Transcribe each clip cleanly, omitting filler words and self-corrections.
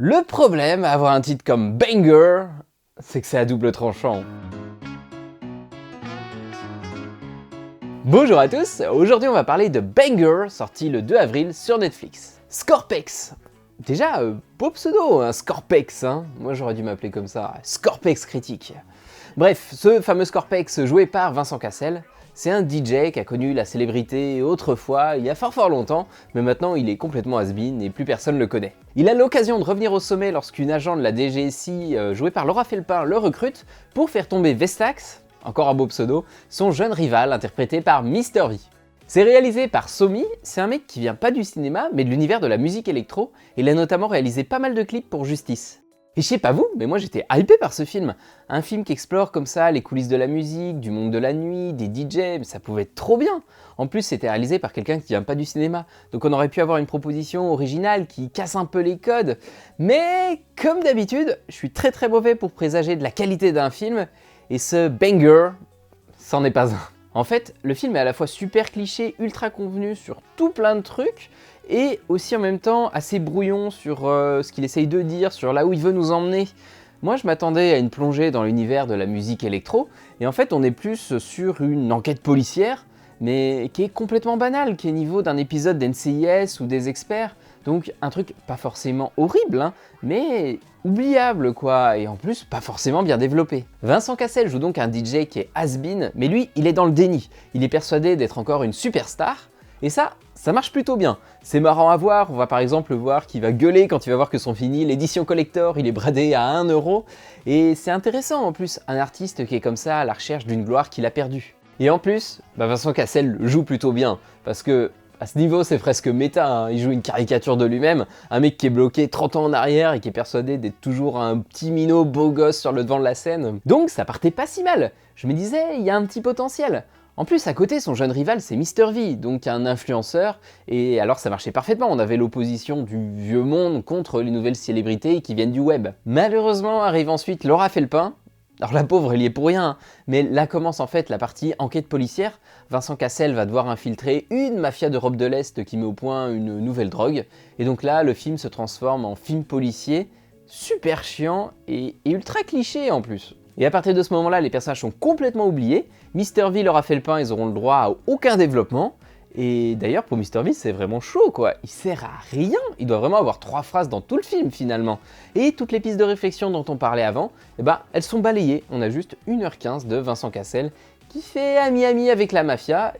Le problème à avoir un titre comme Banger, c'est que c'est à double tranchant. Bonjour à tous, aujourd'hui on va parler de Banger, sorti le 2 avril sur Netflix. Scorpex. Déjà, beau pseudo, un Scorpex, hein. Moi j'aurais dû m'appeler comme ça, Scorpex critique. Bref, ce fameux Scorpex joué par Vincent Cassel, c'est un DJ qui a connu la célébrité autrefois, il y a fort longtemps, mais maintenant il est complètement has-been et plus personne le connaît. Il a l'occasion de revenir au sommet lorsqu'une agent de la DGSI, jouée par Laura Felpin, le recrute pour faire tomber Vestax, encore un beau pseudo, son jeune rival interprété par Mr V. C'est réalisé par Somi, c'est un mec qui vient pas du cinéma mais de l'univers de la musique électro, et il a notamment réalisé pas mal de clips pour Justice. Et je sais pas vous, mais moi j'étais hypé par ce film. Un film qui explore comme ça les coulisses de la musique, du monde de la nuit, des DJ, mais ça pouvait être trop bien. En plus c'était réalisé par quelqu'un qui vient pas du cinéma, donc on aurait pu avoir une proposition originale qui casse un peu les codes. Mais comme d'habitude, je suis très mauvais pour présager de la qualité d'un film, et ce Banger, c'en est pas un. En fait, le film est à la fois super cliché, ultra convenu sur tout plein de trucs, et aussi en même temps assez brouillon sur ce qu'il essaye de dire, sur là où il veut nous emmener. Moi je m'attendais à une plongée dans l'univers de la musique électro, et en fait on est plus sur une enquête policière, mais qui est complètement banale, qui est niveau d'un épisode d'NCIS ou des experts, donc un truc pas forcément horrible, hein, mais oubliable quoi, et en plus pas forcément bien développé. Vincent Cassel joue donc un DJ qui est has-been, mais lui il est dans le déni, il est persuadé d'être encore une superstar, et ça marche plutôt bien. C'est marrant à voir, on va par exemple voir qu'il va gueuler quand il va voir que son vinyle édition collector, il est bradé à 1 €, et c'est intéressant en plus, un artiste qui est comme ça à la recherche d'une gloire qu'il a perdue. Et en plus, Vincent Cassel joue plutôt bien, parce que à ce niveau c'est presque méta, hein. Il joue une caricature de lui-même, un mec qui est bloqué 30 ans en arrière et qui est persuadé d'être toujours un petit minot beau gosse sur le devant de la scène. Donc ça partait pas si mal, je me disais il y a un petit potentiel. En plus, à côté, son jeune rival, c'est Mr V, donc un influenceur, et alors ça marchait parfaitement, on avait l'opposition du vieux monde contre les nouvelles célébrités qui viennent du web. Malheureusement, arrive ensuite Laura Felpin. Alors la pauvre, elle y est pour rien, hein. Mais là commence en fait la partie enquête policière. Vincent Cassel va devoir infiltrer une mafia d'Europe de l'Est qui met au point une nouvelle drogue, et donc là, le film se transforme en film policier, super chiant et ultra cliché en plus. Et à partir de ce moment-là, les personnages sont complètement oubliés. Mr V, Laura Felpin, ils auront le droit à aucun développement. Et d'ailleurs, pour Mr V, c'est vraiment chaud quoi. Il sert à rien. Il doit vraiment avoir 3 phrases dans tout le film finalement. Et toutes les pistes de réflexion dont on parlait avant, eh ben, elles sont balayées. On a juste 1h15 de Vincent Cassel qui fait ami-ami avec la mafia.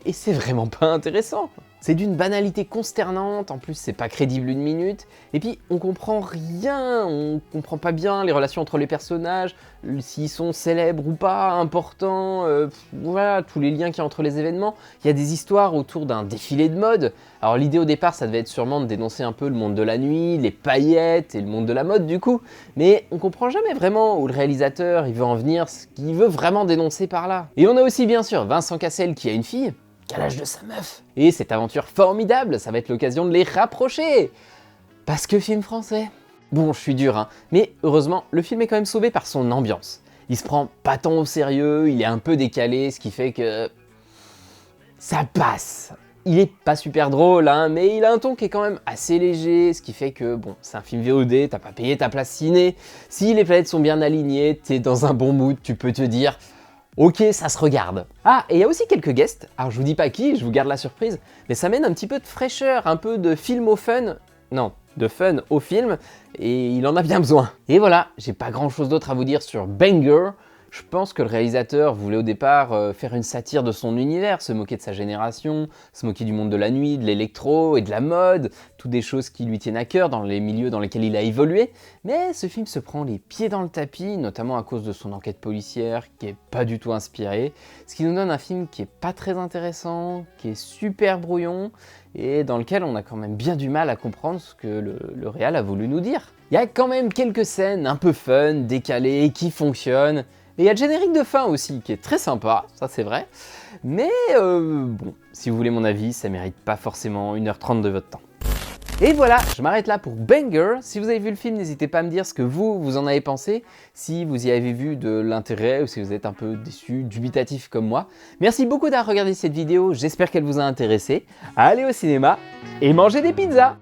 Et c'est vraiment pas intéressant. C'est d'une banalité consternante, en plus c'est pas crédible une minute, et puis on comprend rien, on comprend pas bien les relations entre les personnages, s'ils sont célèbres ou pas, importants, voilà, tous les liens qu'il y a entre les événements. Il y a des histoires autour d'un défilé de mode. Alors l'idée au départ ça devait être sûrement de dénoncer un peu le monde de la nuit, les paillettes et le monde de la mode du coup, mais on comprend jamais vraiment où le réalisateur il veut en venir, ce qu'il veut vraiment dénoncer par là. Et on a aussi bien sûr Vincent Cassel qui a une fille, qu'à l'âge de sa meuf. Et cette aventure formidable, ça va être l'occasion de les rapprocher. Parce que film français. Bon, je suis dur, hein, mais heureusement, le film est quand même sauvé par son ambiance. Il se prend pas tant au sérieux, il est un peu décalé, ce qui fait que ça passe. Il est pas super drôle, hein, mais il a un ton qui est quand même assez léger, ce qui fait que, bon, c'est un film VOD, t'as pas payé ta place ciné. Si les planètes sont bien alignées, t'es dans un bon mood, tu peux te dire... Ok, ça se regarde. Ah, et il y a aussi quelques guests, alors je vous dis pas qui, je vous garde la surprise, mais ça mène un petit peu de fraîcheur, un peu de film au fun, non, de fun au film, et il en a bien besoin. Et voilà, j'ai pas grand chose d'autre à vous dire sur Banger. Je pense que le réalisateur voulait au départ faire une satire de son univers, se moquer de sa génération, se moquer du monde de la nuit, de l'électro et de la mode, toutes des choses qui lui tiennent à cœur dans les milieux dans lesquels il a évolué, mais ce film se prend les pieds dans le tapis, notamment à cause de son enquête policière qui est pas du tout inspirée, ce qui nous donne un film qui est pas très intéressant, qui est super brouillon, et dans lequel on a quand même bien du mal à comprendre ce que le réal a voulu nous dire. Il y a quand même quelques scènes un peu fun, décalées, qui fonctionnent, et il y a le générique de fin aussi, qui est très sympa, ça c'est vrai. Mais bon, si vous voulez mon avis, ça mérite pas forcément 1h30 de votre temps. Et voilà, je m'arrête là pour Banger. Si vous avez vu le film, n'hésitez pas à me dire ce que vous en avez pensé, si vous y avez vu de l'intérêt ou si vous êtes un peu déçu, dubitatif comme moi. Merci beaucoup d'avoir regardé cette vidéo, j'espère qu'elle vous a intéressé. Allez au cinéma et mangez des pizzas!